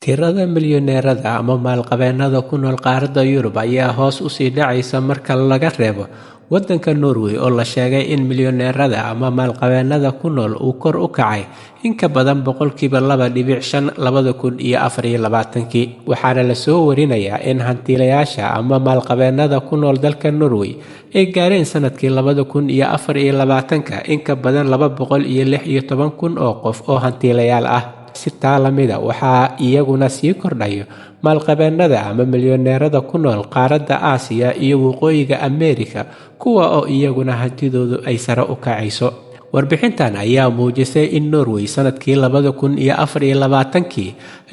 Tirada milyaneerada ama maalqabeennada ku nool qaaradda Yurub ayaa hoos u sii dhacaysa marka laga reebo waddanka Norway oo la sheegay in milyaneerada ama maalqabeennada ku nool uu kor u kacay in ka badan boqolkiiba 2.5 2024. Waxaana la soo warinayaa in hantiilayaasha ama maalqabeennada ku nool dalka Norway ay gaareen sanadkii 2024 in ka badan 216,000 oo qof oo hantiilayaal ah. Si taa la mid ah waxaa iyaguna sii kordhaya maalqabeennada ama milyaneerada ku nool qaaradda Aasiya iyo Waqooyiga Ameerika, kuwa oo iyaguna hantidoodu ay sare u kacayso. Warbixintan ayaa muujisay in Norway sanadkii 2024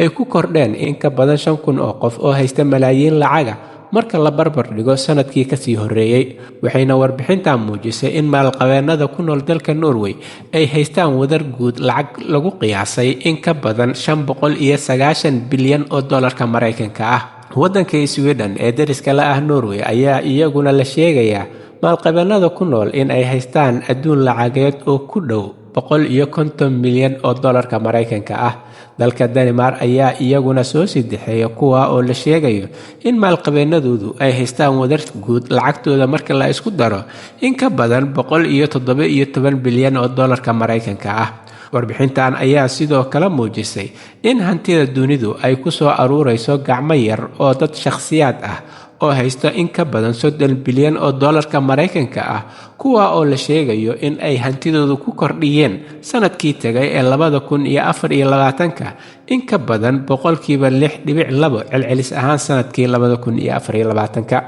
ay ku kordheen in ka badan 5,000 oo qof oo haysta malaayiin lacaga marka la barbar dhigo sanadkii ka sii horreeyay. Waxayna warbixintan muujisay in maalqabeennada ku nool dalka Norway ay haystaan wadar guud lacag lagu qiyaasay in ka badan 590 bilyan oo dollarka Mareykanka ah. Waddanka Sweden ee dariska la ah Norway ayaa iyaguna la sheegayaa maalqabeennada ku nool in ay haystaan adduun lacageed oo ku dhow 150 milyan oo dollarka Mareykanka ah. Dalka Denmark ayaa iyaguna soo sidixeeya kuwa oo la sheegayo in maalqabeennadoodu ay haystaan wadar guud lacagtooda marka la isku daro in ka badan 117 bilyan oo dollarka Mareykanka ah. Warbixintan ayaa sidoo kale muujisay in hantida dunidu ay ku soo aruurayso gacmo yar oo dad shakhsiyaad ah oo haysta in ka badan 30 bilyan oo dollarka Mareykanka ah, kuwa oo la sheegayo in ay hantidoodu ku kordhiyeen sanadkii tagay ee 2024 in ka badan boqolkiiba 6.2 celcelis ahaan sanadkii 2024.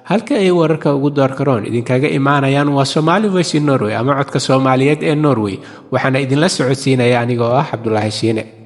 halka ay wararka ugu doorkaroon idinkaga imaanayaan waa Somali Voice Norway ama codka Soomaaliyeed ee Norway. Waxaana idinla socodsiinaya anigoo ah Cabdulaahi Shiine.